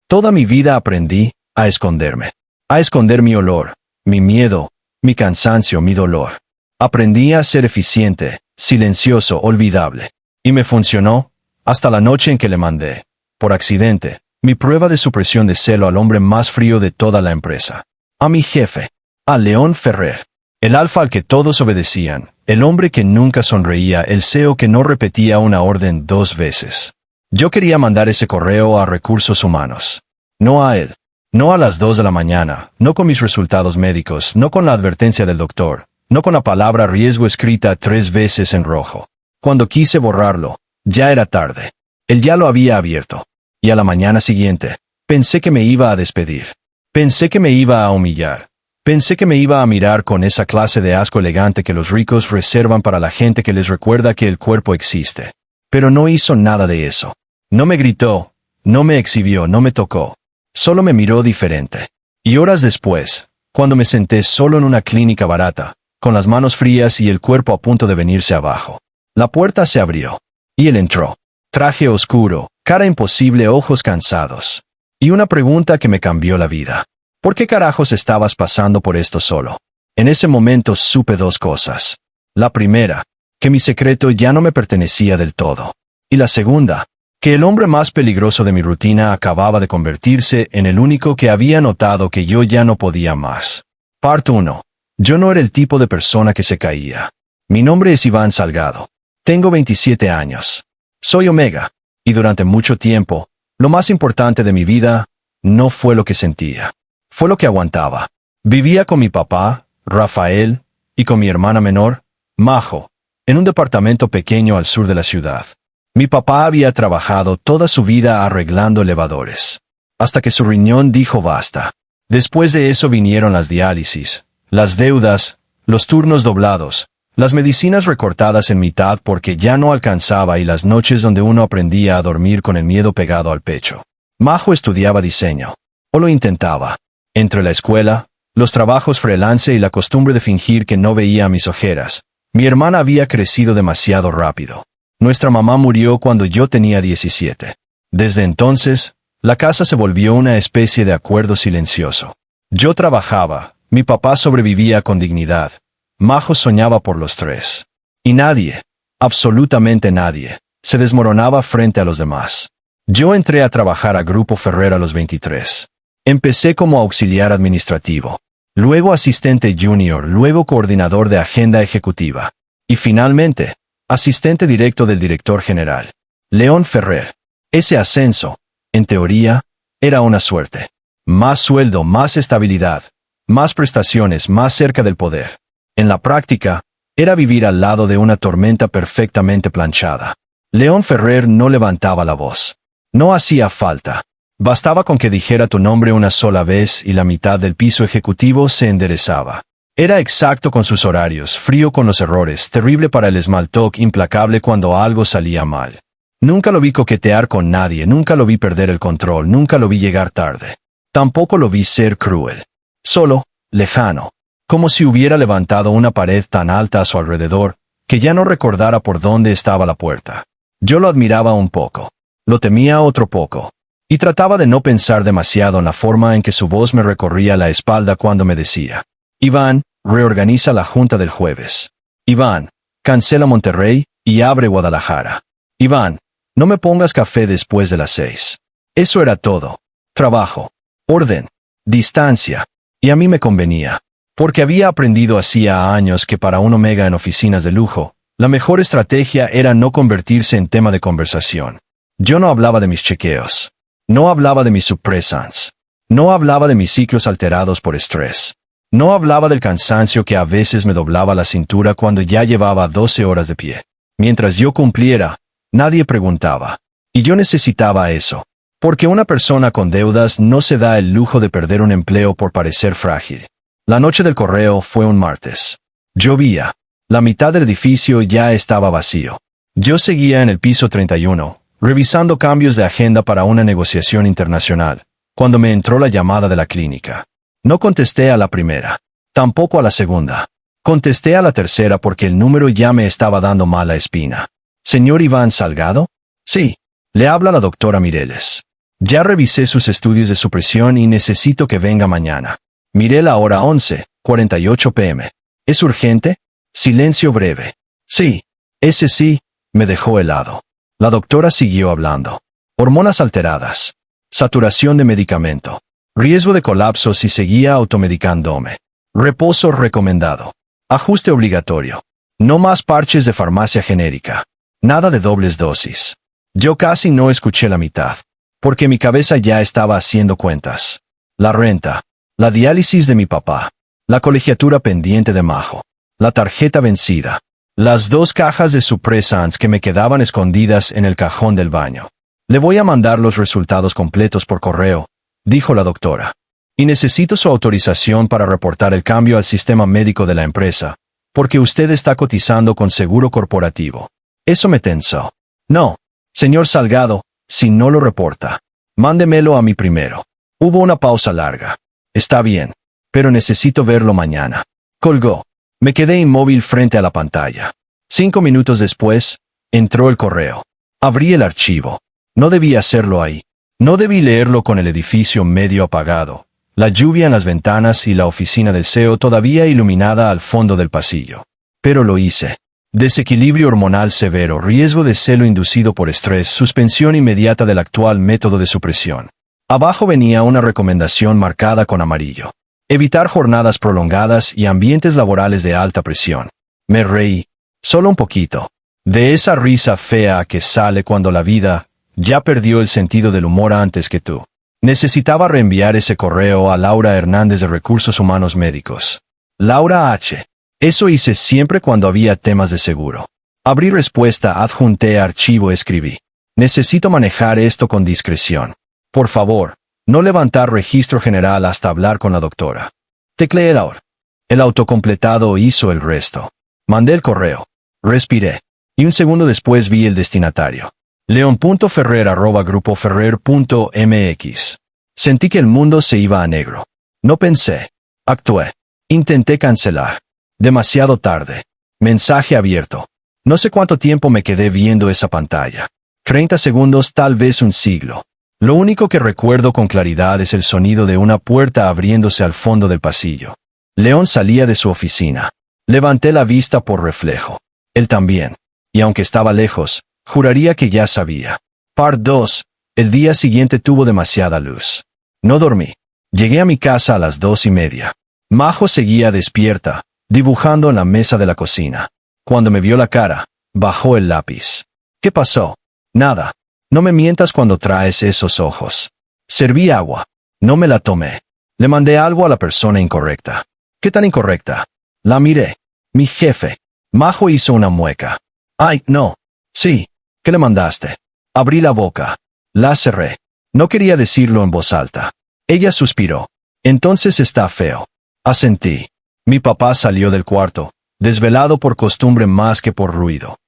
Toda mi vida aprendí a esconderme. A esconder mi olor, mi miedo, mi cansancio, mi dolor. Aprendí a ser eficiente, silencioso, olvidable. Y me funcionó, hasta la noche en que le mandé, por accidente, mi prueba de supresión de celo al hombre más frío de toda la empresa. A mi jefe, a León Ferrer. El alfa al que todos obedecían, el hombre que nunca sonreía, el CEO que no repetía una orden 2 veces. Yo quería mandar ese correo a recursos humanos. No a él. No a las 2 de la mañana, no con mis resultados médicos, no con la advertencia del doctor, no con la palabra riesgo escrita 3 veces en rojo. Cuando quise borrarlo, ya era tarde. Él ya lo había abierto. Y a la mañana siguiente, pensé que me iba a despedir. Pensé que me iba a humillar. Pensé que me iba a mirar con esa clase de asco elegante que los ricos reservan para la gente que les recuerda que el cuerpo existe. Pero no hizo nada de eso. No me gritó, no me exhibió, no me tocó. Solo me miró diferente. Y horas después, cuando me senté solo en una clínica barata, con las manos frías y el cuerpo a punto de venirse abajo, la puerta se abrió. Y él entró. Traje oscuro, cara imposible, ojos cansados. Y una pregunta que me cambió la vida. ¿Por qué carajos estabas pasando por esto solo? En ese momento supe 2 cosas. La primera, que mi secreto ya no me pertenecía del todo. Y la segunda, que el hombre más peligroso de mi rutina acababa de convertirse en el único que había notado que yo ya no podía más. Parte 1. Yo no era el tipo de persona que se caía. Mi nombre es Iván Salgado. Tengo 27 años. Soy Omega. Y durante mucho tiempo, lo más importante de mi vida, no fue lo que sentía. Fue lo que aguantaba. Vivía con mi papá, Rafael, y con mi hermana menor, Majo, en un departamento pequeño al sur de la ciudad. Mi papá había trabajado toda su vida arreglando elevadores. Hasta que su riñón dijo basta. Después de eso vinieron las diálisis, las deudas, los turnos doblados, las medicinas recortadas en mitad porque ya no alcanzaba y las noches donde uno aprendía a dormir con el miedo pegado al pecho. Majo estudiaba diseño. O lo intentaba. Entre la escuela, los trabajos freelance y la costumbre de fingir que no veía mis ojeras, mi hermana había crecido demasiado rápido. Nuestra mamá murió cuando yo tenía 17. Desde entonces, la casa se volvió una especie de acuerdo silencioso. Yo trabajaba, mi papá sobrevivía con dignidad, Majo soñaba por los 3. Y nadie, absolutamente nadie, se desmoronaba frente a los demás. Yo entré a trabajar a Grupo Ferrer a los 23. Empecé como auxiliar administrativo, luego asistente junior, luego coordinador de agenda ejecutiva, y finalmente, asistente directo del director general, León Ferrer. Ese ascenso, en teoría, era una suerte. Más sueldo, más estabilidad, más prestaciones, más cerca del poder. En la práctica, era vivir al lado de una tormenta perfectamente planchada. León Ferrer no levantaba la voz. No hacía falta. Bastaba con que dijera tu nombre una sola vez y la mitad del piso ejecutivo se enderezaba. Era exacto con sus horarios, frío con los errores, terrible para el small talk, implacable cuando algo salía mal. Nunca lo vi coquetear con nadie, nunca lo vi perder el control, nunca lo vi llegar tarde. Tampoco lo vi ser cruel. Solo, lejano. Como si hubiera levantado una pared tan alta a su alrededor, que ya no recordara por dónde estaba la puerta. Yo lo admiraba un poco. Lo temía otro poco. Y trataba de no pensar demasiado en la forma en que su voz me recorría la espalda cuando me decía: Iván, reorganiza la junta del jueves. Iván, cancela Monterrey y abre Guadalajara. Iván, no me pongas café después de las 6. Eso era todo. Trabajo, orden, distancia. Y a mí me convenía. Porque había aprendido hacía años que para un Omega en oficinas de lujo, la mejor estrategia era no convertirse en tema de conversación. Yo no hablaba de mis chequeos. No hablaba de mis suppressants. No hablaba de mis ciclos alterados por estrés. No hablaba del cansancio que a veces me doblaba la cintura cuando ya llevaba 12 horas de pie. Mientras yo cumpliera, nadie preguntaba. Y yo necesitaba eso. Porque una persona con deudas no se da el lujo de perder un empleo por parecer frágil. La noche del correo fue un martes. Llovía. La mitad del edificio ya estaba vacío. Yo seguía en el piso 31, revisando cambios de agenda para una negociación internacional, cuando me entró la llamada de la clínica. No contesté a la primera. Tampoco a la segunda. Contesté a la tercera porque el número ya me estaba dando mala espina. ¿Señor Iván Salgado? Sí. Le habla la doctora Mireles. Ya revisé sus estudios de supresión y necesito que venga mañana. Miré la hora 11:48 p.m. ¿Es urgente? Silencio breve. Sí. Ese sí, me dejó helado. La doctora siguió hablando. Hormonas alteradas. Saturación de medicamento. Riesgo de colapso si seguía automedicándome. Reposo recomendado. Ajuste obligatorio. No más parches de farmacia genérica. Nada de dobles dosis. Yo casi no escuché la mitad, porque mi cabeza ya estaba haciendo cuentas. La renta, la diálisis de mi papá, la colegiatura pendiente de Majo, la tarjeta vencida, las 2 cajas de Supressans que me quedaban escondidas en el cajón del baño. Le voy a mandar los resultados completos por correo, dijo la doctora. Y necesito su autorización para reportar el cambio al sistema médico de la empresa, porque usted está cotizando con seguro corporativo. Eso me tensó. No, señor Salgado, si no lo reporta, mándemelo a mí primero. Hubo una pausa larga. Está bien, pero necesito verlo mañana. Colgó. Me quedé inmóvil frente a la pantalla. 5 minutos después, entró el correo. Abrí el archivo. No debí hacerlo ahí. No debí leerlo con el edificio medio apagado, la lluvia en las ventanas y la oficina del CEO todavía iluminada al fondo del pasillo. Pero lo hice. Desequilibrio hormonal severo, riesgo de celo inducido por estrés, suspensión inmediata del actual método de supresión. Abajo venía una recomendación marcada con amarillo. Evitar jornadas prolongadas y ambientes laborales de alta presión. Me reí. Solo un poquito. De esa risa fea que sale cuando la vida ya perdió el sentido del humor antes que tú. Necesitaba reenviar ese correo a Laura Hernández de Recursos Humanos Médicos. Laura H. Eso hice siempre cuando había temas de seguro. Abrí respuesta, adjunté archivo, escribí. Necesito manejar esto con discreción. Por favor, no levantar registro general hasta hablar con la doctora. Tecleé la hora. El autocompletado hizo el resto. Mandé el correo. Respiré. Y un segundo después vi el destinatario. leon.ferrer@grupoferrer.mx. Sentí que el mundo se iba a negro. No pensé. Actué. Intenté cancelar. Demasiado tarde. Mensaje abierto. No sé cuánto tiempo me quedé viendo esa pantalla. 30 segundos, tal vez un siglo. Lo único que recuerdo con claridad es el sonido de una puerta abriéndose al fondo del pasillo. León salía de su oficina. Levanté la vista por reflejo. Él también. Y aunque estaba lejos, juraría que ya sabía. Part 2. El día siguiente tuvo demasiada luz. No dormí. Llegué a mi casa a las 2:30. Majo seguía despierta, dibujando en la mesa de la cocina. Cuando me vio la cara, bajó el lápiz. ¿Qué pasó? Nada. No me mientas cuando traes esos ojos. Serví agua. No me la tomé. Le mandé algo a la persona incorrecta. ¿Qué tan incorrecta? La miré. Mi jefe. Majo hizo una mueca. Ay, no. Sí. ¿Qué le mandaste? Abrí la boca. La cerré. No quería decirlo en voz alta. Ella suspiró. Entonces está feo. Asentí. Mi papá salió del cuarto, desvelado por costumbre más que por ruido.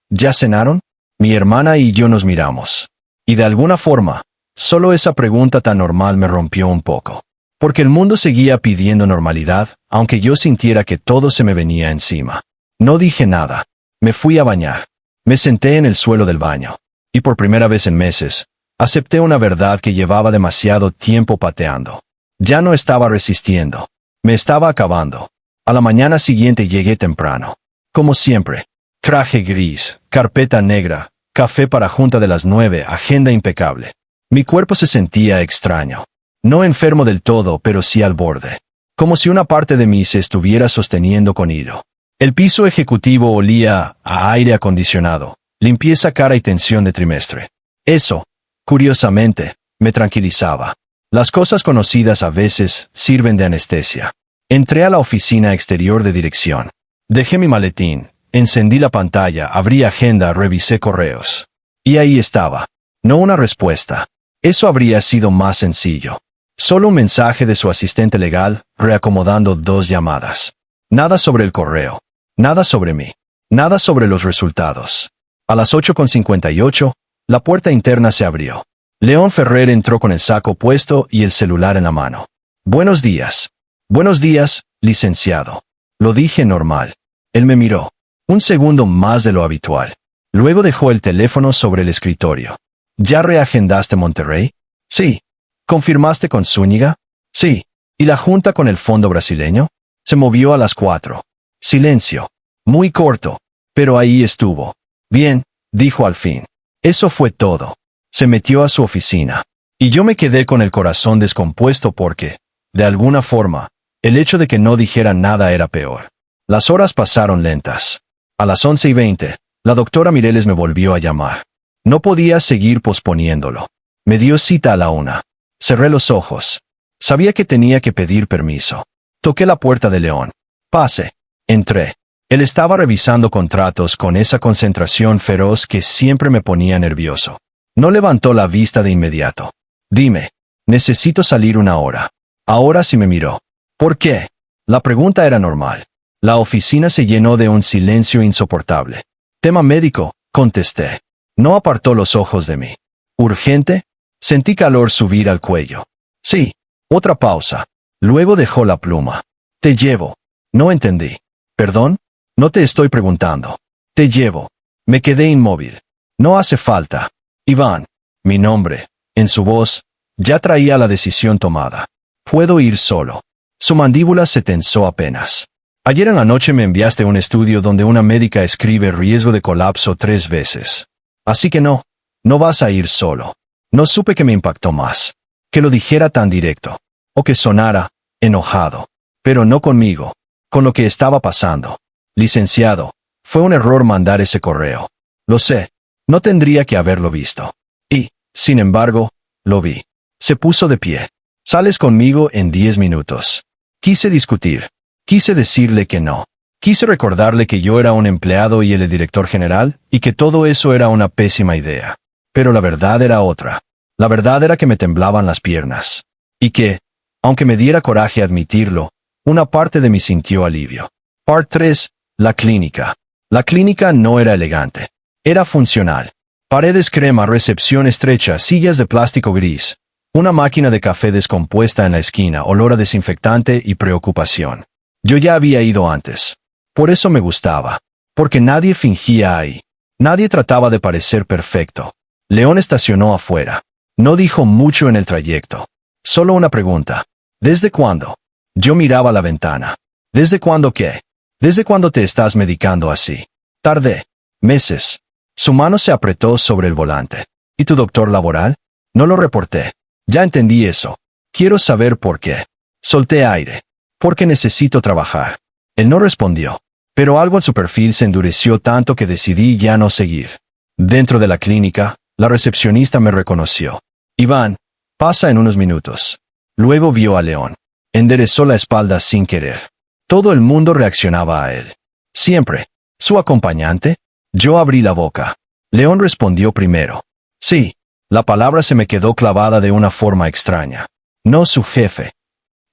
¿Ya cenaron? Mi hermana y yo nos miramos. Y de alguna forma, solo esa pregunta tan normal me rompió un poco. Porque el mundo seguía pidiendo normalidad, aunque yo sintiera que todo se me venía encima. No dije nada. Me fui a bañar. Me senté en el suelo del baño. Y por primera vez en meses, acepté una verdad que llevaba demasiado tiempo pateando. Ya no estaba resistiendo. Me estaba acabando. A la mañana siguiente llegué temprano. Como siempre. Traje gris, carpeta negra, café para junta de las 9, agenda impecable. Mi cuerpo se sentía extraño. No enfermo del todo, pero sí al borde. Como si una parte de mí se estuviera sosteniendo con hilo. El piso ejecutivo olía a aire acondicionado, limpieza cara y tensión de trimestre. Eso, curiosamente, me tranquilizaba. Las cosas conocidas a veces sirven de anestesia. Entré a la oficina exterior de dirección. Dejé mi maletín, encendí la pantalla, abrí agenda, revisé correos. Y ahí estaba. No una respuesta. Eso habría sido más sencillo. Solo un mensaje de su asistente legal, reacomodando 2 llamadas. Nada sobre el correo. Nada sobre mí. Nada sobre los resultados. A las 8:58, la puerta interna se abrió. León Ferrer entró con el saco puesto y el celular en la mano. Buenos días. Buenos días, licenciado. Lo dije normal. Él me miró. Un segundo más de lo habitual. Luego dejó el teléfono sobre el escritorio. ¿Ya reagendaste Monterrey? Sí. ¿Confirmaste con Zúñiga? Sí. ¿Y la junta con el fondo brasileño? Se movió a las 4. Silencio. Muy corto. Pero ahí estuvo. Bien, dijo al fin. Eso fue todo. Se metió a su oficina. Y yo me quedé con el corazón descompuesto porque, de alguna forma, el hecho de que no dijera nada era peor. Las horas pasaron lentas. A las 11:20, la doctora Mireles me volvió a llamar. No podía seguir posponiéndolo. Me dio cita a la 1. Cerré los ojos. Sabía que tenía que pedir permiso. Toqué la puerta de León. Pase. Entré. Él estaba revisando contratos con esa concentración feroz que siempre me ponía nervioso. No levantó la vista de inmediato. Dime, necesito salir una hora. Ahora sí me miró. ¿Por qué? La pregunta era normal. La oficina se llenó de un silencio insoportable. Tema médico, contesté. No apartó los ojos de mí. ¿Urgente? Sentí calor subir al cuello. Sí. Otra pausa. Luego dejó la pluma. Te llevo. No entendí. ¿Perdón? No te estoy preguntando. Te llevo. Me quedé inmóvil. No hace falta. Iván. Mi nombre. En su voz, ya traía la decisión tomada. Puedo ir solo. Su mandíbula se tensó apenas. Ayer en la noche me enviaste un estudio donde una médica escribe riesgo de colapso 3 veces. Así que no vas a ir solo. No supe que me impactó más. Que lo dijera tan directo. O que sonara enojado. Pero no conmigo. Con lo que estaba pasando. Licenciado, fue un error mandar ese correo. Lo sé. No tendría que haberlo visto. Y, sin embargo, lo vi. Se puso de pie. Sales conmigo en 10 minutos. Quise discutir. Quise decirle que no. Quise recordarle que yo era un empleado y él el director general, y que todo eso era una pésima idea. Pero la verdad era otra. La verdad era que me temblaban las piernas. Y que, aunque me diera coraje admitirlo, una parte de mí sintió alivio. Part 3. La clínica. La clínica no era elegante. Era funcional. Paredes crema, recepción estrecha, sillas de plástico gris. Una máquina de café descompuesta en la esquina, olor a desinfectante y preocupación. Yo ya había ido antes. Por eso me gustaba. Porque nadie fingía ahí. Nadie trataba de parecer perfecto. León estacionó afuera. No dijo mucho en el trayecto. Solo una pregunta. ¿Desde cuándo? Yo miraba la ventana. ¿Desde cuándo qué? ¿Desde cuándo te estás medicando así? Tardé. Meses. Su mano se apretó sobre el volante. ¿Y tu doctor laboral? No lo reporté. Ya entendí eso. Quiero saber por qué. Solté aire. Porque necesito trabajar. Él no respondió. Pero algo en su perfil se endureció tanto que decidí ya no seguir. Dentro de la clínica, la recepcionista me reconoció. Iván, pasa en unos minutos. Luego vio a León. Enderezó la espalda sin querer. Todo el mundo reaccionaba a él. Siempre. ¿Su acompañante? Yo abrí la boca. León respondió primero. Sí. La palabra se me quedó clavada de una forma extraña. No su jefe.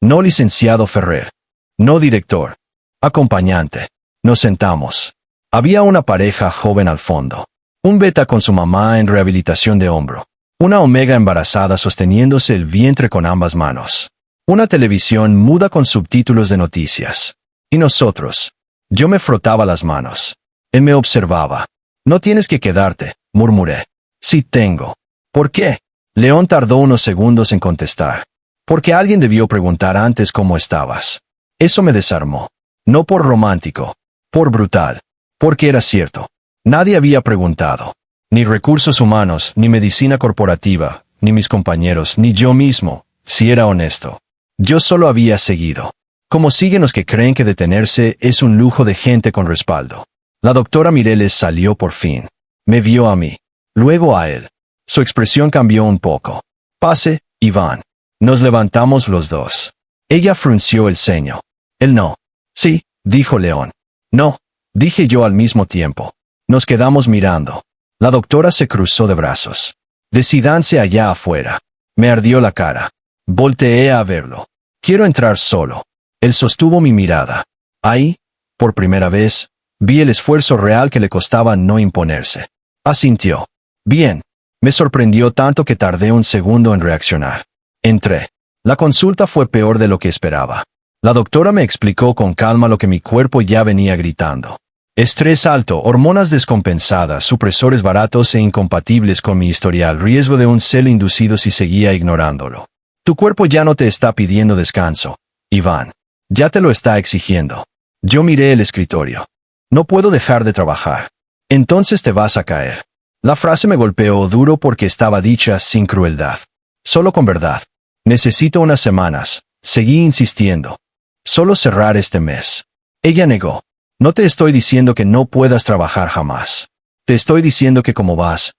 No licenciado Ferrer. No director. Acompañante. Nos sentamos. Había una pareja joven al fondo. Un beta con su mamá en rehabilitación de hombro. Una omega embarazada sosteniéndose el vientre con ambas manos. Una televisión muda con subtítulos de noticias. Y nosotros. Yo me frotaba las manos. Él me observaba. No tienes que quedarte, murmuré. Sí tengo. ¿Por qué? León tardó unos segundos en contestar. Porque alguien debió preguntar antes cómo estabas. Eso me desarmó. No por romántico. Por brutal. Porque era cierto. Nadie había preguntado. Ni recursos humanos, ni medicina corporativa, ni mis compañeros, ni yo mismo, si era honesto. Yo solo había seguido. Como siguen los que creen que detenerse es un lujo de gente con respaldo. La doctora Mireles salió por fin. Me vio a mí. Luego a él. Su expresión cambió un poco. Pase, Iván. Nos levantamos los dos. Ella frunció el ceño. Él no. Sí, dijo León. No, dije yo al mismo tiempo. Nos quedamos mirando. La doctora se cruzó de brazos. Decídanse allá afuera. Me ardió la cara. Volteé a verlo. Quiero entrar solo. Él sostuvo mi mirada. Ahí, por primera vez, vi el esfuerzo real que le costaba no imponerse. Asintió. Bien. Me sorprendió tanto que tardé un segundo en reaccionar. Entré. La consulta fue peor de lo que esperaba. La doctora me explicó con calma lo que mi cuerpo ya venía gritando. Estrés alto, hormonas descompensadas, supresores baratos e incompatibles con mi historial, riesgo de un celo inducido si seguía ignorándolo. Tu cuerpo ya no te está pidiendo descanso, Iván. Ya te lo está exigiendo. Yo miré el escritorio. No puedo dejar de trabajar. Entonces te vas a caer. La frase me golpeó duro porque estaba dicha sin crueldad. Solo con verdad. Necesito unas semanas. Seguí insistiendo. Solo cerrar este mes. Ella negó. No te estoy diciendo que no puedas trabajar jamás. Te estoy diciendo que como vas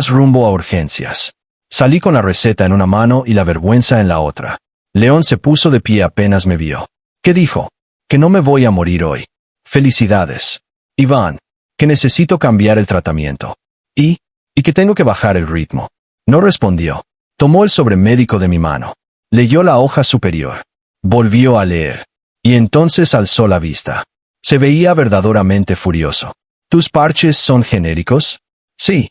rumbo a urgencias. Salí con la receta en una mano y la vergüenza en la otra. León se puso de pie apenas me vio. ¿Qué dijo? Que no me voy a morir hoy. Felicidades. Iván, que necesito cambiar el tratamiento. Y que tengo que bajar el ritmo. No respondió. Tomó el sobremédico de mi mano. Leyó la hoja superior. Volvió a leer. Y entonces alzó la vista. Se veía verdaderamente furioso. ¿Tus parches son genéricos? Sí.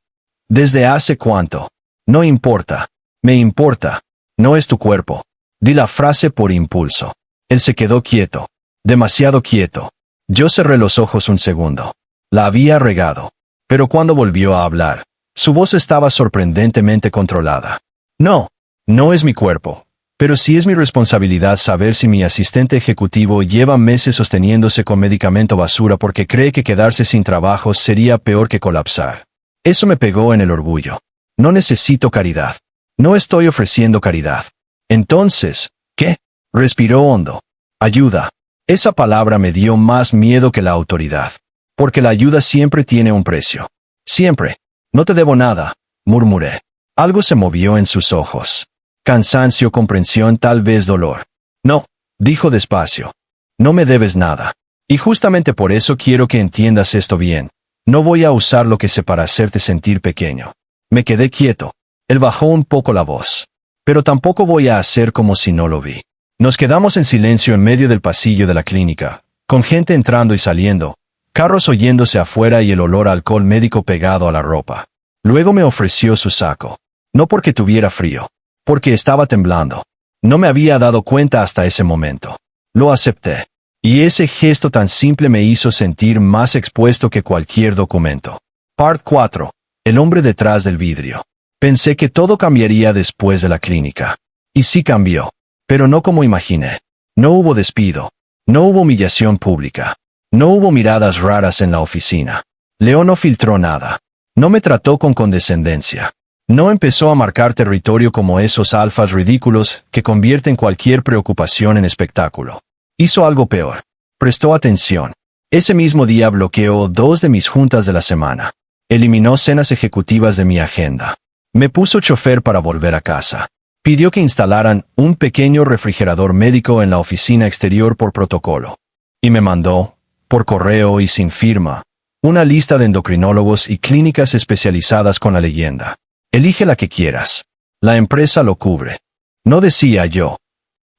¿Desde hace cuánto? No importa. Me importa. No es tu cuerpo. Di la frase por impulso. Él se quedó quieto. Demasiado quieto. Yo cerré los ojos un segundo. La había regado. Pero cuando volvió a hablar, su voz estaba sorprendentemente controlada. No. No es mi cuerpo. Pero sí es mi responsabilidad saber si mi asistente ejecutivo lleva meses sosteniéndose con medicamento basura porque cree que quedarse sin trabajo sería peor que colapsar. Eso me pegó en el orgullo. No necesito caridad. No estoy ofreciendo caridad. Entonces, ¿qué? Respiró hondo. Ayuda. Esa palabra me dio más miedo que la autoridad. Porque la ayuda siempre tiene un precio. Siempre. No te debo nada, murmuré. Algo se movió en sus ojos. Cansancio, comprensión, tal vez dolor. No, dijo despacio. No me debes nada. Y justamente por eso quiero que entiendas esto bien. No voy a usar lo que sé para hacerte sentir pequeño. Me quedé quieto. Él bajó un poco la voz. Pero tampoco voy a hacer como si no lo vi. Nos quedamos en silencio en medio del pasillo de la clínica, con gente entrando y saliendo, carros oyéndose afuera y el olor a alcohol médico pegado a la ropa. Luego me ofreció su saco. No porque tuviera frío. Porque estaba temblando. No me había dado cuenta hasta ese momento. Lo acepté. Y ese gesto tan simple me hizo sentir más expuesto que cualquier documento. Part 4. El hombre detrás del vidrio. Pensé que todo cambiaría después de la clínica. Y sí cambió. Pero no como imaginé. No hubo despido. No hubo humillación pública. No hubo miradas raras en la oficina. Leo no filtró nada. No me trató con condescendencia. No empezó a marcar territorio como esos alfas ridículos que convierten cualquier preocupación en espectáculo. Hizo algo peor. Prestó atención. Ese mismo día bloqueó 2 de mis juntas de la semana. Eliminó cenas ejecutivas de mi agenda. Me puso chofer para volver a casa. Pidió que instalaran un pequeño refrigerador médico en la oficina exterior por protocolo. Y me mandó, por correo y sin firma, una lista de endocrinólogos y clínicas especializadas con la leyenda. Elige la que quieras. La empresa lo cubre. No decía yo.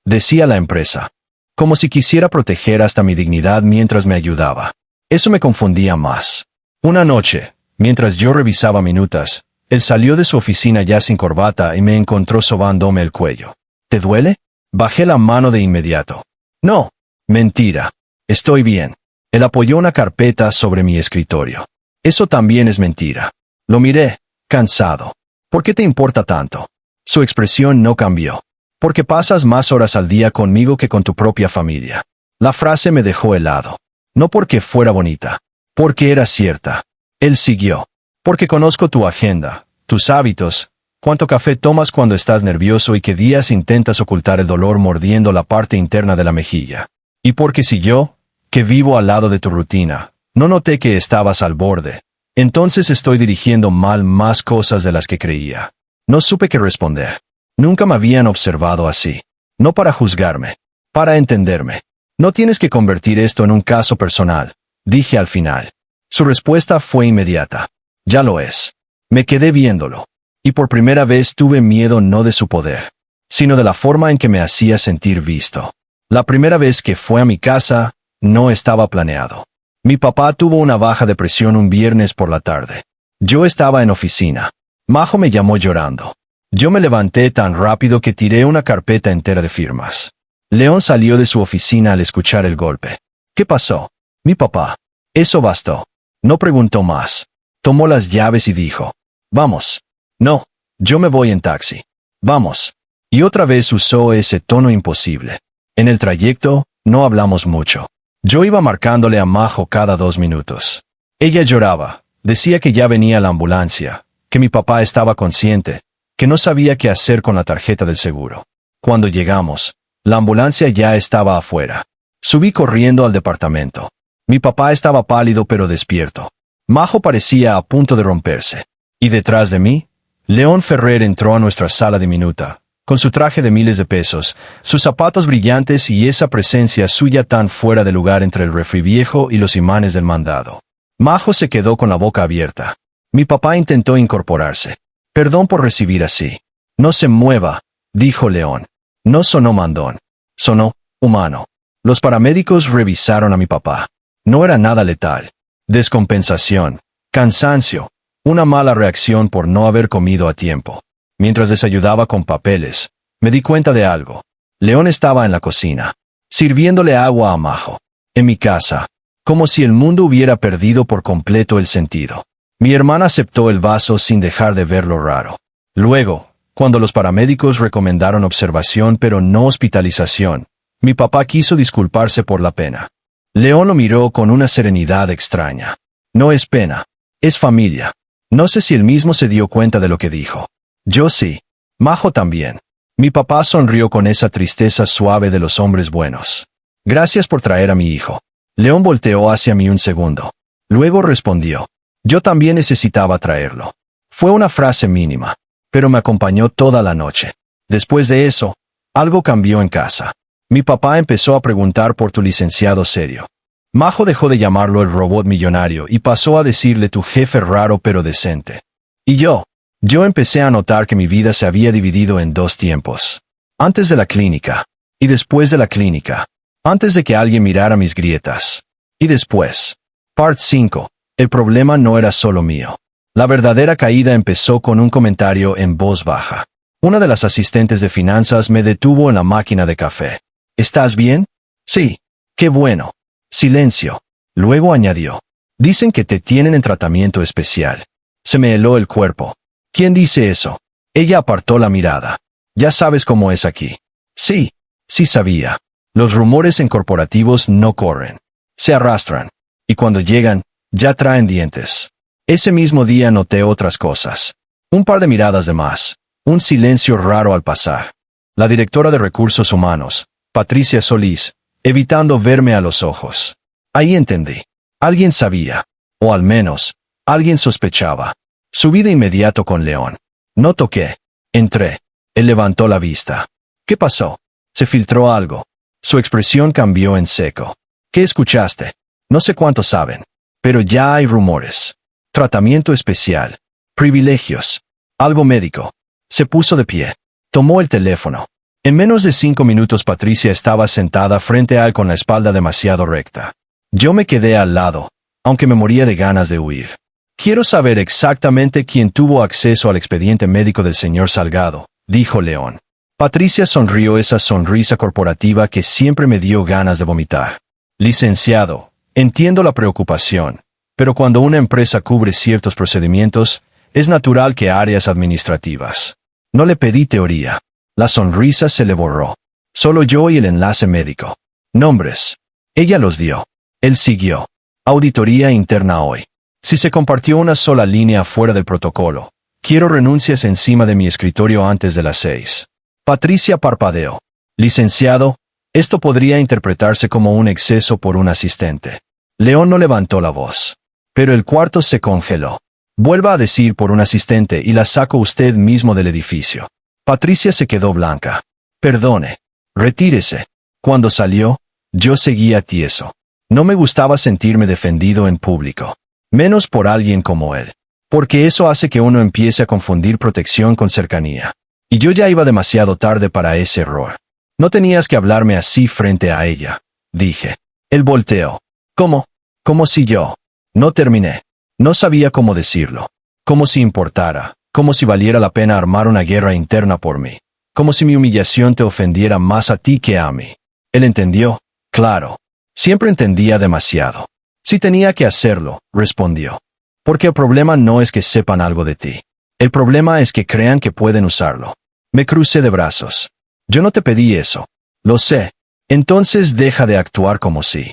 Decía la empresa. Como si quisiera proteger hasta mi dignidad mientras me ayudaba. Eso me confundía más. Una noche, mientras yo revisaba minutas, él salió de su oficina ya sin corbata y me encontró sobándome el cuello. ¿Te duele? Bajé la mano de inmediato. No. Mentira. Estoy bien. Él apoyó una carpeta sobre mi escritorio. Eso también es mentira. Lo miré, cansado. ¿Por qué te importa tanto? Su expresión no cambió. Porque pasas más horas al día conmigo que con tu propia familia. La frase me dejó helado. No porque fuera bonita. Porque era cierta. Él siguió. Porque conozco tu agenda, tus hábitos, cuánto café tomas cuando estás nervioso y qué días intentas ocultar el dolor mordiendo la parte interna de la mejilla. Y porque si yo, que vivo al lado de tu rutina, no noté que estabas al borde, entonces estoy dirigiendo mal más cosas de las que creía. No supe qué responder. Nunca me habían observado así. No para juzgarme. Para entenderme. No tienes que convertir esto en un caso personal, dije al final. Su respuesta fue inmediata. Ya lo es. Me quedé viéndolo. Y por primera vez tuve miedo no de su poder, sino de la forma en que me hacía sentir visto. La primera vez que fue a mi casa, no estaba planeado. Mi papá tuvo una baja de presión un viernes por la tarde. Yo estaba en oficina. Majo me llamó llorando. Yo me levanté tan rápido que tiré una carpeta entera de firmas. León salió de su oficina al escuchar el golpe. ¿Qué pasó? Mi papá. Eso bastó. No preguntó más. Tomó las llaves y dijo, vamos. No, yo me voy en taxi. Vamos. Y otra vez usó ese tono imposible. En el trayecto, no hablamos mucho. Yo iba marcándole a Majo cada 2 minutos. Ella lloraba, decía que ya venía la ambulancia, que mi papá estaba consciente, que no sabía qué hacer con la tarjeta del seguro. Cuando llegamos, la ambulancia ya estaba afuera. Subí corriendo al departamento. Mi papá estaba pálido pero despierto. Majo parecía a punto de romperse. Y detrás de mí, León Ferrer entró a nuestra sala diminuta, con su traje de miles de pesos, sus zapatos brillantes y esa presencia suya tan fuera de lugar entre el refri viejo y los imanes del mandado. Majo se quedó con la boca abierta. Mi papá intentó incorporarse. Perdón por recibir así. No se mueva, dijo León. No sonó mandón. Sonó humano. Los paramédicos revisaron a mi papá. No era nada letal. Descompensación, cansancio, una mala reacción por no haber comido a tiempo. Mientras les ayudaba con papeles, me di cuenta de algo. León estaba en la cocina, sirviéndole agua a Majo. En mi casa, como si el mundo hubiera perdido por completo el sentido. Mi hermana aceptó el vaso sin dejar de verlo raro. Luego, cuando los paramédicos recomendaron observación pero no hospitalización, mi papá quiso disculparse por la pena. León lo miró con una serenidad extraña. No es pena, es familia. No sé si él mismo se dio cuenta de lo que dijo. Yo sí. Majo también. Mi papá sonrió con esa tristeza suave de los hombres buenos. Gracias por traer a mi hijo. León volteó hacia mí un segundo. Luego respondió. Yo también necesitaba traerlo. Fue una frase mínima, pero me acompañó toda la noche. Después de eso, algo cambió en casa. Mi papá empezó a preguntar por tu licenciado serio. Majo dejó de llamarlo el robot millonario y pasó a decirle tu jefe raro pero decente. Y yo empecé a notar que mi vida se había dividido en 2 tiempos. Antes de la clínica, y después de la clínica. Antes de que alguien mirara mis grietas. Y después. Part 5. El problema no era solo mío. La verdadera caída empezó con un comentario en voz baja. Una de las asistentes de finanzas me detuvo en la máquina de café. ¿Estás bien? Sí. Qué bueno. Silencio. Luego añadió. Dicen que te tienen en tratamiento especial. Se me heló el cuerpo. ¿Quién dice eso? Ella apartó la mirada. Ya sabes cómo es aquí. Sí. Sí sabía. Los rumores en corporativos no corren. Se arrastran. Y cuando llegan, ya traen dientes. Ese mismo día noté otras cosas. Un par de miradas de más. Un silencio raro al pasar. La directora de Recursos Humanos, Patricia Solís, evitando verme a los ojos. Ahí entendí. Alguien sabía. O al menos, alguien sospechaba. Subí de inmediato con León. No toqué. Entré. Él levantó la vista. ¿Qué pasó? Se filtró algo. Su expresión cambió en seco. ¿Qué escuchaste? No sé cuántos saben. Pero ya hay rumores. Tratamiento especial. Privilegios. Algo médico. Se puso de pie. Tomó el teléfono. En menos de 5 minutos Patricia estaba sentada frente a él con la espalda demasiado recta. Yo me quedé al lado, aunque me moría de ganas de huir. Quiero saber exactamente quién tuvo acceso al expediente médico del señor Salgado, dijo León. Patricia sonrió esa sonrisa corporativa que siempre me dio ganas de vomitar. Licenciado, entiendo la preocupación, pero cuando una empresa cubre ciertos procedimientos, es natural que áreas administrativas. No le pedí teoría. La sonrisa se le borró. Solo yo y el enlace médico. Nombres. Ella los dio. Él siguió. Auditoría interna hoy. Si se compartió una sola línea fuera del protocolo, quiero renuncias encima de mi escritorio antes de las 6. Patricia parpadeó. Licenciado, esto podría interpretarse como un exceso por un asistente. León no levantó la voz. Pero el cuarto se congeló. Vuelva a decir por un asistente y la saco usted mismo del edificio. Patricia se quedó blanca. Perdone. Retírese. Cuando salió, yo seguía tieso. No me gustaba sentirme defendido en público. Menos por alguien como él. Porque eso hace que uno empiece a confundir protección con cercanía. Y yo ya iba demasiado tarde para ese error. No tenías que hablarme así frente a ella, dije. Él volteó. ¿Cómo? Como si yo. No terminé. No sabía cómo decirlo. Como si importara. Como si valiera la pena armar una guerra interna por mí. Como si mi humillación te ofendiera más a ti que a mí. Él entendió, claro. Siempre entendía demasiado. Si tenía que hacerlo, respondió. Porque el problema no es que sepan algo de ti. El problema es que crean que pueden usarlo. Me crucé de brazos. Yo no te pedí eso. Lo sé. Entonces deja de actuar como si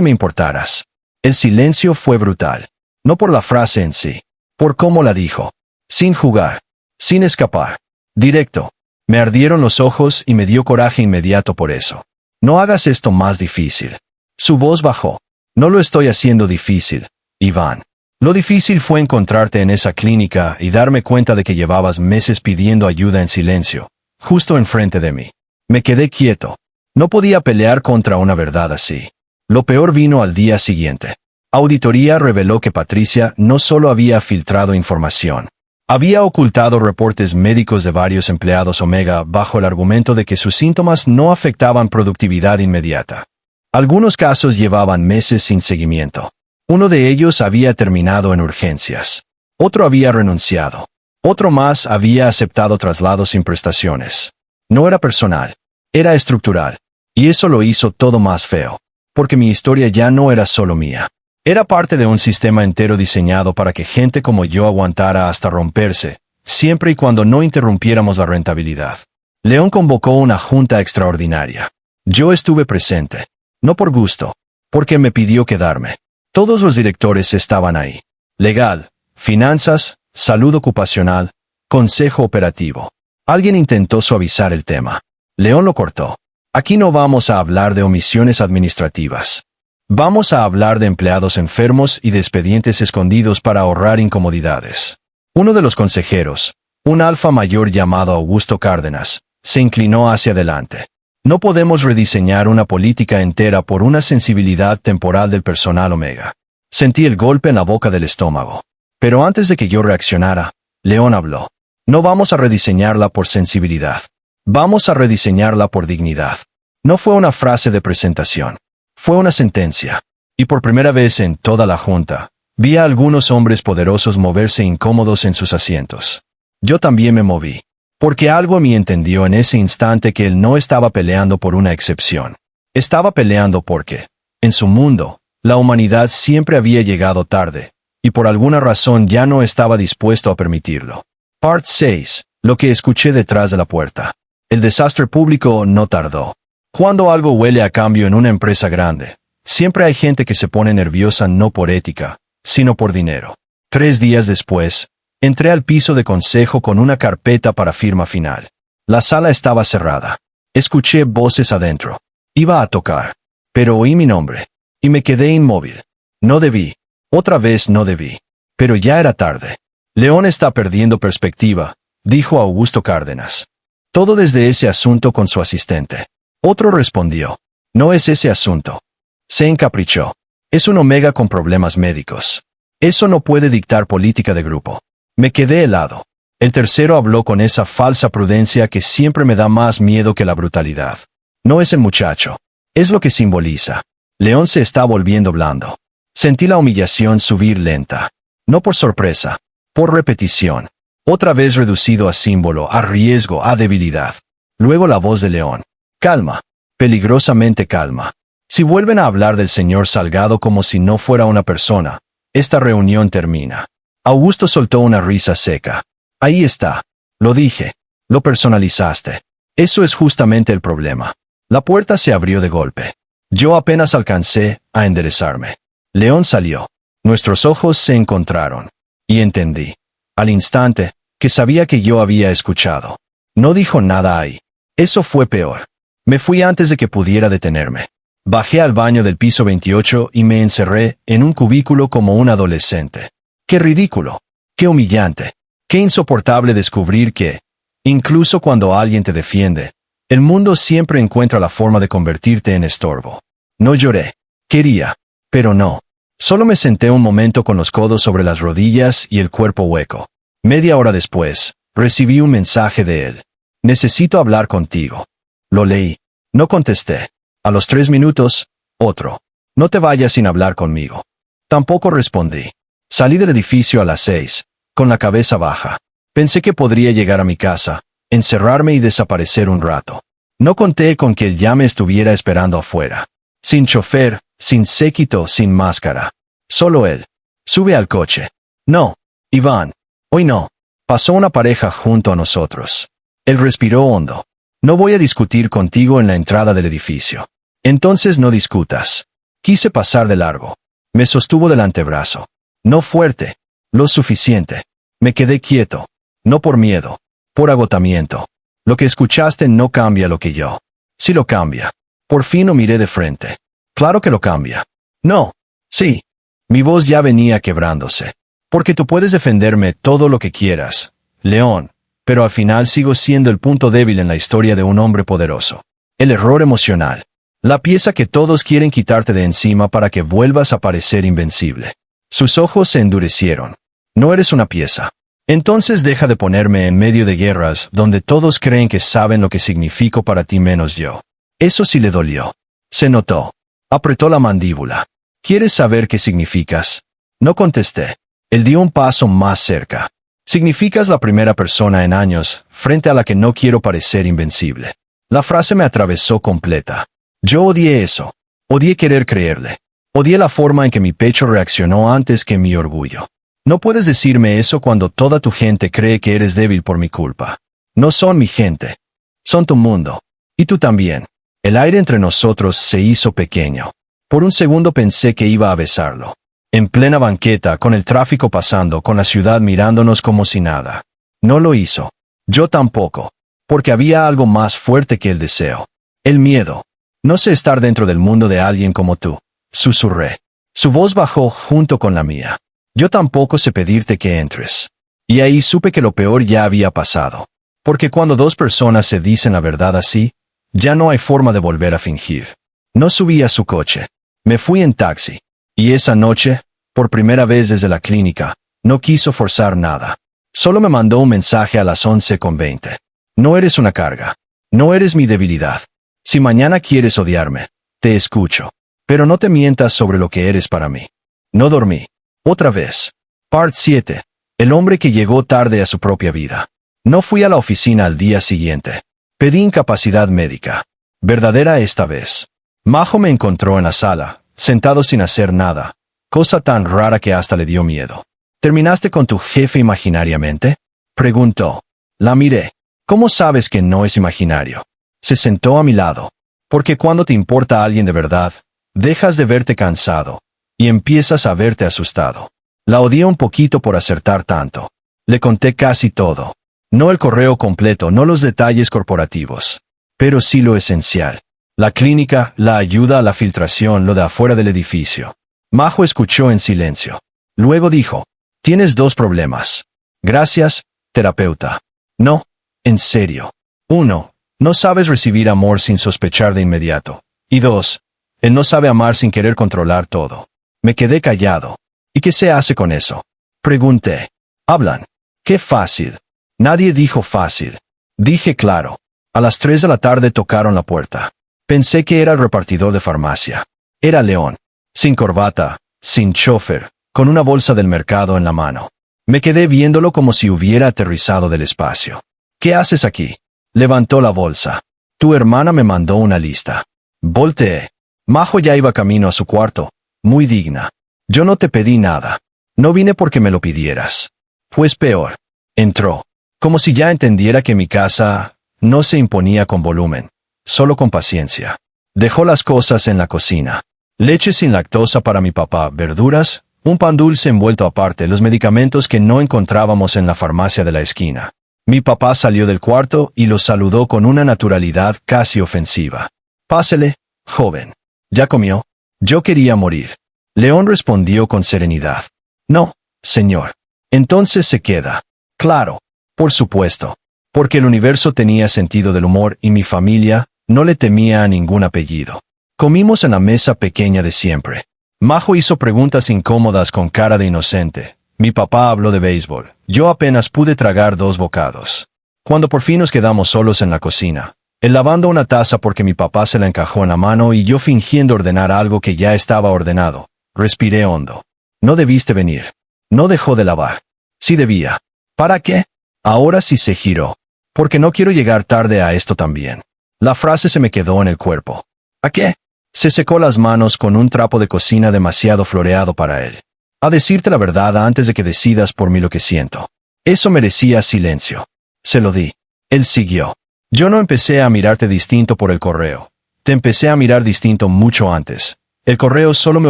me importaras. El silencio fue brutal. No por la frase en sí, por cómo la dijo. Sin jugar, sin escapar. Directo. Me ardieron los ojos y me dio coraje inmediato por eso. No hagas esto más difícil. Su voz bajó. No lo estoy haciendo difícil, Iván. Lo difícil fue encontrarte en esa clínica y darme cuenta de que llevabas meses pidiendo ayuda en silencio, justo enfrente de mí. Me quedé quieto. No podía pelear contra una verdad así. Lo peor vino al día siguiente. Auditoría reveló que Patricia no solo había filtrado información, había ocultado reportes médicos de varios empleados Omega bajo el argumento de que sus síntomas no afectaban productividad inmediata. Algunos casos llevaban meses sin seguimiento. Uno de ellos había terminado en urgencias. Otro había renunciado. Otro más había aceptado traslados sin prestaciones. No era personal, era estructural. Y eso lo hizo todo más feo. Porque mi historia ya no era solo mía. Era parte de un sistema entero diseñado para que gente como yo aguantara hasta romperse, siempre y cuando no interrumpiéramos la rentabilidad. León convocó una junta extraordinaria. Yo estuve presente. No por gusto, porque me pidió quedarme. Todos los directores estaban ahí. Legal, finanzas, salud ocupacional, consejo operativo. Alguien intentó suavizar el tema. León lo cortó. Aquí no vamos a hablar de omisiones administrativas. Vamos a hablar de empleados enfermos y de expedientes escondidos para ahorrar incomodidades. Uno de los consejeros, un alfa mayor llamado Augusto Cárdenas, se inclinó hacia adelante. No podemos rediseñar una política entera por una sensibilidad temporal del personal Omega. Sentí el golpe en la boca del estómago. Pero antes de que yo reaccionara, León habló. No vamos a rediseñarla por sensibilidad. Vamos a rediseñarla por dignidad. No fue una frase de presentación. Fue una sentencia. Y por primera vez en toda la junta, vi a algunos hombres poderosos moverse incómodos en sus asientos. Yo también me moví. Porque algo en mí entendió en ese instante que él no estaba peleando por una excepción. Estaba peleando porque, en su mundo, la humanidad siempre había llegado tarde, y por alguna razón ya no estaba dispuesto a permitirlo. Part 6. Lo que escuché detrás de la puerta. El desastre público no tardó. Cuando algo huele a cambio en una empresa grande, siempre hay gente que se pone nerviosa no por ética, sino por dinero. 3 días después, entré al piso de consejo con una carpeta para firma final. La sala estaba cerrada. Escuché voces adentro. Iba a tocar. Pero oí mi nombre. Y me quedé inmóvil. No debí. Otra vez no debí. Pero ya era tarde. León está perdiendo perspectiva, dijo Augusto Cárdenas. Todo desde ese asunto con su asistente. Otro respondió. No es ese asunto. Se encaprichó. Es un Omega con problemas médicos. Eso no puede dictar política de grupo. Me quedé helado. El tercero habló con esa falsa prudencia que siempre me da más miedo que la brutalidad. No es el muchacho. Es lo que simboliza. León se está volviendo blando. Sentí la humillación subir lenta. No por sorpresa. Por repetición. Otra vez reducido a símbolo, a riesgo, a debilidad. Luego la voz de León. Calma. Peligrosamente calma. Si vuelven a hablar del señor Salgado como si no fuera una persona, esta reunión termina. Augusto soltó una risa seca. Ahí está. Lo dije. Lo personalizaste. Eso es justamente el problema. La puerta se abrió de golpe. Yo apenas alcancé a enderezarme. León salió. Nuestros ojos se encontraron. Y entendí. Al instante, que sabía que yo había escuchado. No dijo nada ahí. Eso fue peor. Me fui antes de que pudiera detenerme. Bajé al baño del piso 28 y me encerré en un cubículo como un adolescente. ¡Qué ridículo! ¡Qué humillante! ¡Qué insoportable descubrir que, incluso cuando alguien te defiende, el mundo siempre encuentra la forma de convertirte en estorbo! No lloré. Quería. Pero no. Solo me senté un momento con los codos sobre las rodillas y el cuerpo hueco. Media hora después, recibí un mensaje de él. Necesito hablar contigo. Lo leí. No contesté. A los 3 minutos, otro. No te vayas sin hablar conmigo. Tampoco respondí. Salí del edificio a las 6, con la cabeza baja. Pensé que podría llegar a mi casa, encerrarme y desaparecer un rato. No conté con que él ya me estuviera esperando afuera. Sin chofer, sin séquito, sin máscara. Solo él. Sube al coche. No, Iván. Hoy no. Pasó una pareja junto a nosotros. Él respiró hondo. No voy a discutir contigo en la entrada del edificio. Entonces no discutas. Quise pasar de largo. Me sostuvo del antebrazo. No fuerte. Lo suficiente. Me quedé quieto. No por miedo. Por agotamiento. Lo que escuchaste no cambia lo que yo. Sí lo cambia. Por fin lo miré de frente. Claro que lo cambia. No. Sí. Mi voz ya venía quebrándose. Porque tú puedes defenderme todo lo que quieras, León, pero al final sigo siendo el punto débil en la historia de un hombre poderoso. El error emocional. La pieza que todos quieren quitarte de encima para que vuelvas a parecer invencible. Sus ojos se endurecieron. No eres una pieza. Entonces deja de ponerme en medio de guerras donde todos creen que saben lo que significo para ti menos yo. Eso sí le dolió. Se notó. Apretó la mandíbula. ¿Quieres saber qué significas? No contesté. Él dio un paso más cerca. Significas la primera persona en años frente a la que no quiero parecer invencible. La frase me atravesó completa. Yo odié eso. Odié querer creerle. Odié la forma en que mi pecho reaccionó antes que mi orgullo. No puedes decirme eso cuando toda tu gente cree que eres débil por mi culpa. No son mi gente. Son tu mundo. Y tú también. El aire entre nosotros se hizo pequeño. Por un segundo pensé que iba a besarlo. En plena banqueta, con el tráfico pasando, con la ciudad mirándonos como si nada. No lo hizo. Yo tampoco. Porque había algo más fuerte que el deseo. El miedo. No sé estar dentro del mundo de alguien como tú. Susurré. Su voz bajó junto con la mía. Yo tampoco sé pedirte que entres. Y ahí supe que lo peor ya había pasado. Porque cuando dos personas se dicen la verdad así, ya no hay forma de volver a fingir. No subí a su coche. Me fui en taxi. Y esa noche, por primera vez desde la clínica, no quiso forzar nada. Solo me mandó un mensaje a las 11:20. No eres una carga. No eres mi debilidad. Si mañana quieres odiarme, te escucho. Pero no te mientas sobre lo que eres para mí. No dormí. Otra vez. Part 7. El hombre que llegó tarde a su propia vida. No fui a la oficina al día siguiente. Pedí incapacidad médica. Verdadera esta vez. Majo me encontró en la sala, sentado sin hacer nada. Cosa tan rara que hasta le dio miedo. ¿Terminaste con tu jefe imaginariamente? Preguntó. La miré. ¿Cómo sabes que no es imaginario? Se sentó a mi lado. Porque cuando te importa a alguien de verdad, dejas de verte cansado y empiezas a verte asustado. La odié un poquito por acertar tanto. Le conté casi todo. No el correo completo, no los detalles corporativos. Pero sí lo esencial. La clínica, la ayuda, la filtración, lo de afuera del edificio. Majo escuchó en silencio. Luego dijo, tienes dos problemas. Gracias, terapeuta. No, en serio. 1. No sabes recibir amor sin sospechar de inmediato. Y 2. Él no sabe amar sin querer controlar todo. Me quedé callado. ¿Y qué se hace con eso? Pregunté. Hablan. Qué fácil. Nadie dijo fácil. Dije claro. A las 3 de la tarde tocaron la puerta. Pensé que era el repartidor de farmacia. Era León. Sin corbata, sin chofer, con una bolsa del mercado en la mano. Me quedé viéndolo como si hubiera aterrizado del espacio. ¿Qué haces aquí? Levantó la bolsa. Tu hermana me mandó una lista. Volteé. Majo ya iba camino a su cuarto, muy digna. Yo no te pedí nada. No vine porque me lo pidieras. Pues peor. Entró. Como si ya entendiera que mi casa no se imponía con volumen, solo con paciencia. Dejó las cosas en la cocina. Leche sin lactosa para mi papá, verduras, un pan dulce envuelto aparte, los medicamentos que no encontrábamos en la farmacia de la esquina. Mi papá salió del cuarto y lo saludó con una naturalidad casi ofensiva. Pásele, joven. ¿Ya comió? Yo quería morir. León respondió con serenidad. No, señor. Entonces se queda. Claro. Por supuesto. Porque el universo tenía sentido del humor y mi familia no le temía a ningún apellido. Comimos en la mesa pequeña de siempre. Majo hizo preguntas incómodas con cara de inocente. Mi papá habló de béisbol. Yo apenas pude tragar 2 bocados. Cuando por fin nos quedamos solos en la cocina, él lavando una taza porque mi papá se la encajó en la mano y yo fingiendo ordenar algo que ya estaba ordenado, respiré hondo. No debiste venir. No dejó de lavar. Sí debía. ¿Para qué? Ahora sí se giró. Porque no quiero llegar tarde a esto también. La frase se me quedó en el cuerpo. ¿A qué? Se secó las manos con un trapo de cocina demasiado floreado para él. A decirte la verdad antes de que decidas por mí lo que siento. Eso merecía silencio. Se lo di. Él siguió. Yo no empecé a mirarte distinto por el correo. Te empecé a mirar distinto mucho antes. El correo solo me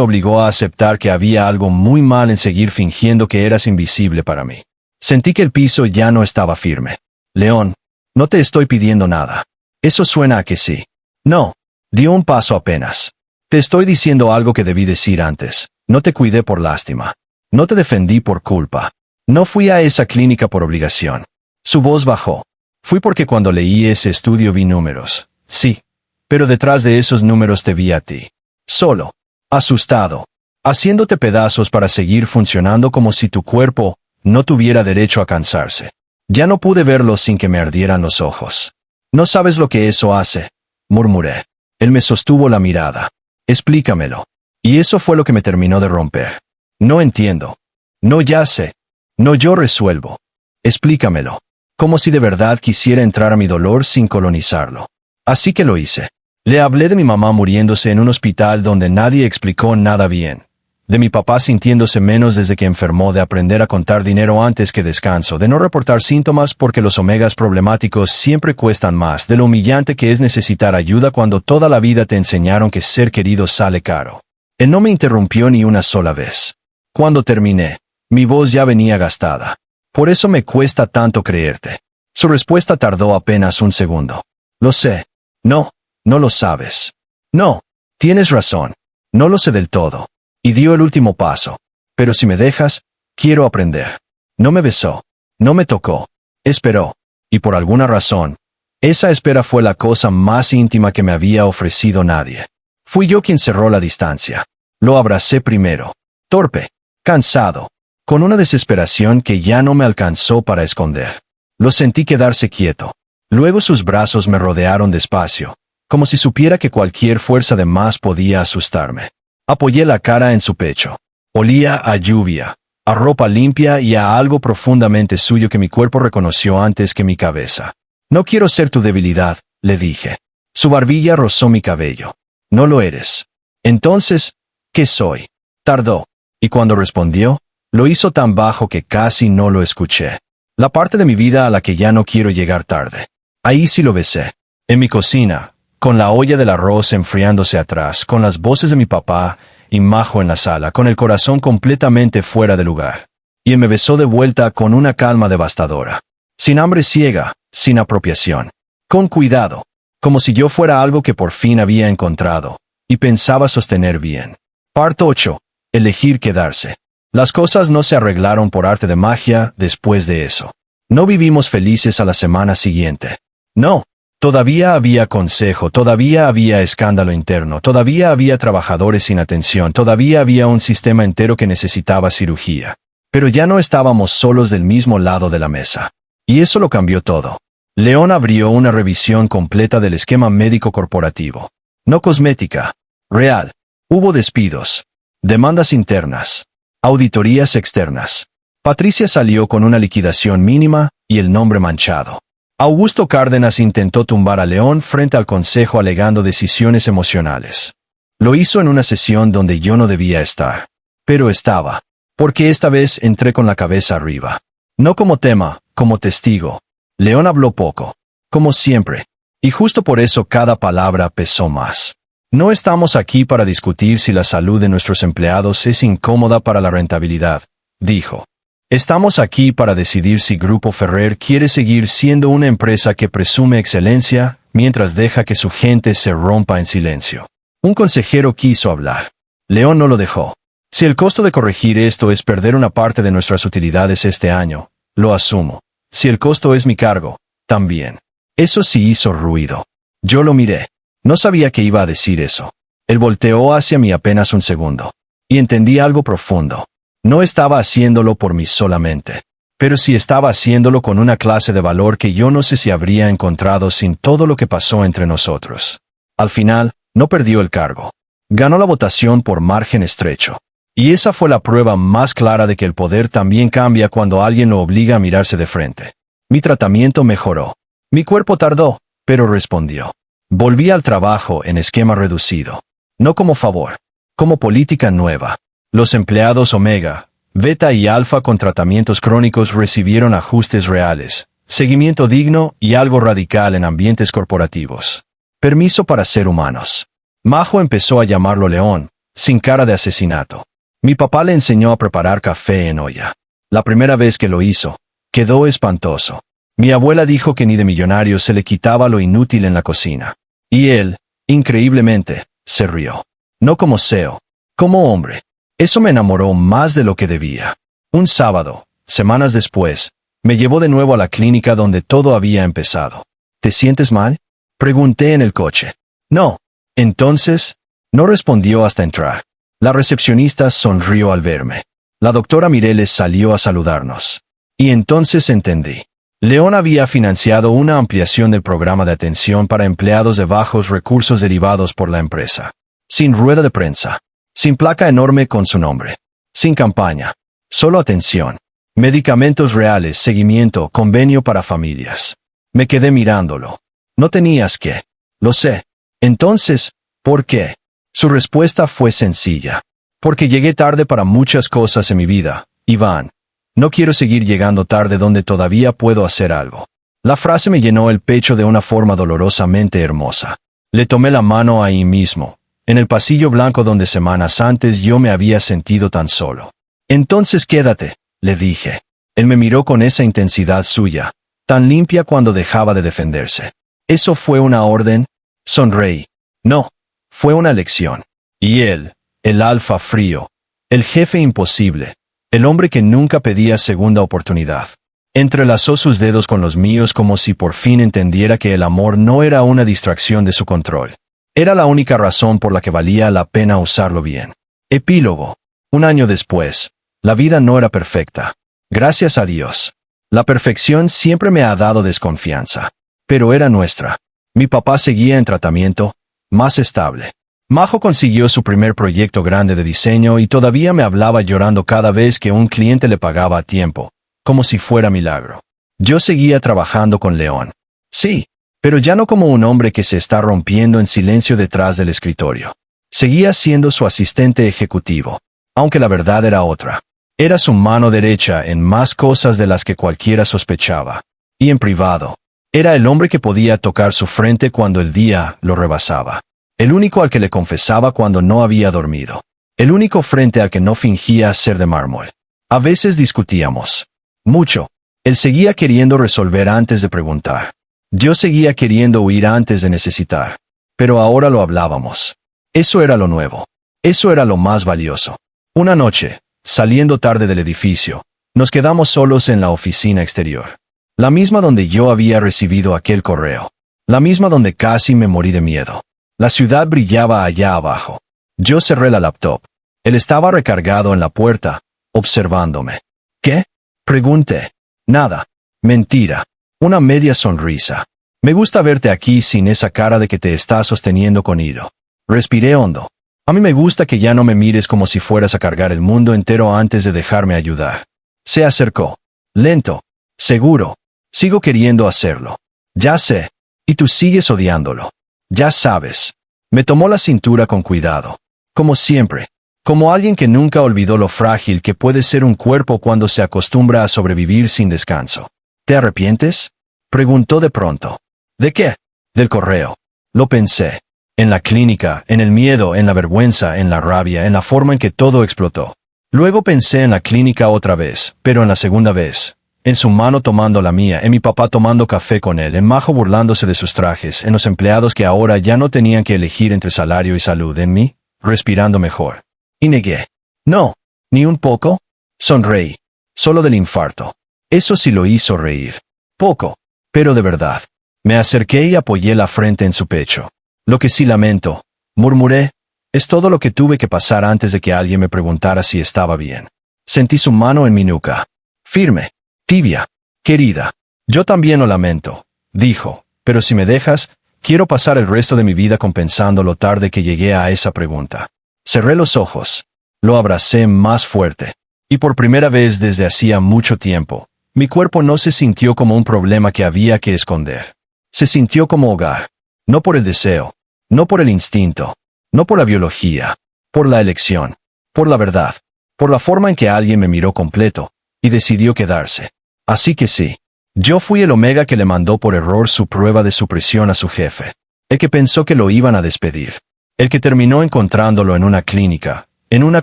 obligó a aceptar que había algo muy mal en seguir fingiendo que eras invisible para mí. Sentí que el piso ya no estaba firme. León, no te estoy pidiendo nada. Eso suena a que sí. No. Dio un paso apenas. Te estoy diciendo algo que debí decir antes. No te cuidé por lástima. No te defendí por culpa. No fui a esa clínica por obligación. Su voz bajó. Fui porque cuando leí ese estudio vi números. Sí. Pero detrás de esos números te vi a ti. Solo. Asustado. Haciéndote pedazos para seguir funcionando como si tu cuerpo no tuviera derecho a cansarse. Ya no pude verlo sin que me ardieran los ojos. No sabes lo que eso hace, murmuré. Él me sostuvo la mirada. Explícamelo. Y eso fue lo que me terminó de romper. No entiendo. No ya sé. No yo resuelvo. Explícamelo. Como si de verdad quisiera entrar a mi dolor sin colonizarlo. Así que lo hice. Le hablé de mi mamá muriéndose en un hospital donde nadie explicó nada bien. De mi papá sintiéndose menos desde que enfermó, de aprender a contar dinero antes que descanso, de no reportar síntomas porque los omegas problemáticos siempre cuestan más, de lo humillante que es necesitar ayuda cuando toda la vida te enseñaron que ser querido sale caro. Él no me interrumpió ni una sola vez. Cuando terminé, mi voz ya venía gastada. Por eso me cuesta tanto creerte. Su respuesta tardó apenas un segundo. Lo sé. No, no lo sabes. No, tienes razón. No lo sé del todo. Y dio el último paso. Pero si me dejas, quiero aprender. No me besó. No me tocó. Esperó. Y por alguna razón, esa espera fue la cosa más íntima que me había ofrecido nadie. Fui yo quien cerró la distancia. Lo abracé primero. Torpe. Cansado. Con una desesperación que ya no me alcanzó para esconder. Lo sentí quedarse quieto. Luego sus brazos me rodearon despacio, como si supiera que cualquier fuerza de más podía asustarme. Apoyé la cara en su pecho. Olía a lluvia, a ropa limpia y a algo profundamente suyo que mi cuerpo reconoció antes que mi cabeza. No quiero ser tu debilidad, le dije. Su barbilla rozó mi cabello. No lo eres. Entonces, ¿qué soy? Tardó. Y cuando respondió, lo hizo tan bajo que casi no lo escuché. La parte de mi vida a la que ya no quiero llegar tarde. Ahí sí lo besé. En mi cocina, con la olla del arroz enfriándose atrás, con las voces de mi papá y Majo en la sala, con el corazón completamente fuera de lugar. Y él me besó de vuelta con una calma devastadora. Sin hambre ciega, sin apropiación. Con cuidado. Como si yo fuera algo que por fin había encontrado, y pensaba sostener bien. Parte 8. Elegir quedarse. Las cosas no se arreglaron por arte de magia después de eso. No vivimos felices a la semana siguiente. No. Todavía había consejo, todavía había escándalo interno, todavía había trabajadores sin atención, todavía había un sistema entero que necesitaba cirugía. Pero ya no estábamos solos del mismo lado de la mesa. Y eso lo cambió todo. León abrió una revisión completa del esquema médico corporativo. No cosmética. Real. Hubo despidos. Demandas internas. Auditorías externas. Patricia salió con una liquidación mínima y el nombre manchado. Augusto Cárdenas intentó tumbar a León frente al consejo alegando decisiones emocionales. Lo hizo en una sesión donde yo no debía estar. Pero estaba. Porque esta vez entré con la cabeza arriba. No como tema, como testigo. León habló poco. Como siempre. Y justo por eso cada palabra pesó más. No estamos aquí para discutir si la salud de nuestros empleados es incómoda para la rentabilidad, dijo. Estamos aquí para decidir si Grupo Ferrer quiere seguir siendo una empresa que presume excelencia, mientras deja que su gente se rompa en silencio. Un consejero quiso hablar. León no lo dejó. Si el costo de corregir esto es perder una parte de nuestras utilidades este año, lo asumo. Si el costo es mi cargo, también. Eso sí hizo ruido. Yo lo miré. No sabía que iba a decir eso. Él volteó hacia mí apenas un segundo. Y entendí algo profundo. No estaba haciéndolo por mí solamente, pero sí estaba haciéndolo con una clase de valor que yo no sé si habría encontrado sin todo lo que pasó entre nosotros. Al final, no perdió el cargo. Ganó la votación por margen estrecho. Y esa fue la prueba más clara de que el poder también cambia cuando alguien lo obliga a mirarse de frente. Mi tratamiento mejoró. Mi cuerpo tardó, pero respondió. Volví al trabajo en esquema reducido. No como favor. Como política nueva. Los empleados Omega, Beta y Alfa con tratamientos crónicos recibieron ajustes reales, seguimiento digno y algo radical en ambientes corporativos. Permiso para ser humanos. Majo empezó a llamarlo León, sin cara de asesinato. Mi papá le enseñó a preparar café en olla. La primera vez que lo hizo, quedó espantoso. Mi abuela dijo que ni de millonario se le quitaba lo inútil en la cocina. Y él, increíblemente, se rió. No como CEO, como hombre. Eso me enamoró más de lo que debía. Un sábado, semanas después, me llevó de nuevo a la clínica donde todo había empezado. ¿Te sientes mal?, pregunté en el coche. No. Entonces, no respondió hasta entrar. La recepcionista sonrió al verme. La doctora Mireles salió a saludarnos. Y entonces entendí. León había financiado una ampliación del programa de atención para empleados de bajos recursos derivados por la empresa. Sin rueda de prensa. Sin placa enorme con su nombre. Sin campaña. Solo atención. Medicamentos reales, seguimiento, convenio para familias. Me quedé mirándolo. No tenías que. Lo sé. Entonces, ¿por qué? Su respuesta fue sencilla. Porque llegué tarde para muchas cosas en mi vida, Iván. No quiero seguir llegando tarde donde todavía puedo hacer algo. La frase me llenó el pecho de una forma dolorosamente hermosa. Le tomé la mano ahí mismo, en el pasillo blanco donde semanas antes yo me había sentido tan solo. Entonces quédate, le dije. Él me miró con esa intensidad suya, tan limpia cuando dejaba de defenderse. ¿Eso fue una orden? Sonreí. No, fue una lección. Y él, el alfa frío, el jefe imposible, el hombre que nunca pedía segunda oportunidad. Entrelazó sus dedos con los míos como si por fin entendiera que el amor no era una distracción de su control. Era la única razón por la que valía la pena usarlo bien. Epílogo. 1 año después, la vida no era perfecta. Gracias a Dios. La perfección siempre me ha dado desconfianza. Pero era nuestra. Mi papá seguía en tratamiento, más estable. Majo consiguió su primer proyecto grande de diseño y todavía me hablaba llorando cada vez que un cliente le pagaba a tiempo, como si fuera milagro. Yo seguía trabajando con León. Sí, pero ya no como un hombre que se está rompiendo en silencio detrás del escritorio. Seguía siendo su asistente ejecutivo, aunque la verdad era otra. Era su mano derecha en más cosas de las que cualquiera sospechaba. Y en privado, era el hombre que podía tocar su frente cuando el día lo rebasaba. El único al que le confesaba cuando no había dormido. El único frente al que no fingía ser de mármol. A veces discutíamos. Mucho. Él seguía queriendo resolver antes de preguntar. Yo seguía queriendo huir antes de necesitar. Pero ahora lo hablábamos. Eso era lo nuevo. Eso era lo más valioso. Una noche, saliendo tarde del edificio, nos quedamos solos en la oficina exterior. La misma donde yo había recibido aquel correo. La misma donde casi me morí de miedo. La ciudad brillaba allá abajo. Yo cerré la laptop. Él estaba recargado en la puerta, observándome. ¿Qué? Pregunté. Nada. Mentira. Una media sonrisa. Me gusta verte aquí sin esa cara de que te estás sosteniendo con hilo. Respiré hondo. A mí me gusta que ya no me mires como si fueras a cargar el mundo entero antes de dejarme ayudar. Se acercó. Lento. Seguro. Sigo queriendo hacerlo. Ya sé. Y tú sigues odiándolo. Ya sabes. Me tomó la cintura con cuidado. Como siempre. Como alguien que nunca olvidó lo frágil que puede ser un cuerpo cuando se acostumbra a sobrevivir sin descanso. ¿Te arrepientes? Preguntó de pronto. ¿De qué? Del correo. Lo pensé. En la clínica, en el miedo, en la vergüenza, en la rabia, en la forma en que todo explotó. Luego pensé en la clínica otra vez, pero en la segunda vez. En su mano tomando la mía, en mi papá tomando café con él, en Majo burlándose de sus trajes, en los empleados que ahora ya no tenían que elegir entre salario y salud, en mí, respirando mejor. Y negué. No, ni un poco. Sonreí. Solo del infarto. Eso sí lo hizo reír. Poco, pero de verdad. Me acerqué y apoyé la frente en su pecho. Lo que sí lamento, murmuré, es todo lo que tuve que pasar antes de que alguien me preguntara si estaba bien. Sentí su mano en mi nuca. Firme. Tibia. Querida. Yo también lo lamento, dijo, pero si me dejas, quiero pasar el resto de mi vida compensando lo tarde que llegué a esa pregunta. Cerré los ojos. Lo abracé más fuerte. Y por primera vez desde hacía mucho tiempo, mi cuerpo no se sintió como un problema que había que esconder. Se sintió como hogar. No por el deseo. No por el instinto. No por la biología, por la elección, por la verdad, por la forma en que alguien me miró completo, y decidió quedarse. Así que sí, yo fui el Omega que le mandó por error su prueba de supresión a su jefe, el que pensó que lo iban a despedir, el que terminó encontrándolo en una clínica, en una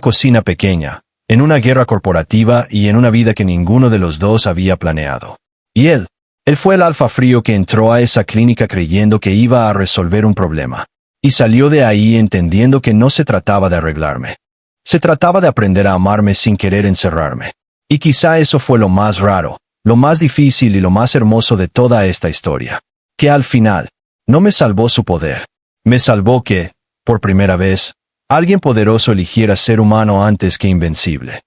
cocina pequeña, en una guerra corporativa y en una vida que ninguno de los dos había planeado. Y él fue el alfa frío que entró a esa clínica creyendo que iba a resolver un problema, y salió de ahí entendiendo que no se trataba de arreglarme. Se trataba de aprender a amarme sin querer encerrarme. Y quizá eso fue lo más raro, lo más difícil y lo más hermoso de toda esta historia. Que al final, no me salvó su poder. Me salvó que, por primera vez, alguien poderoso eligiera ser humano antes que invencible.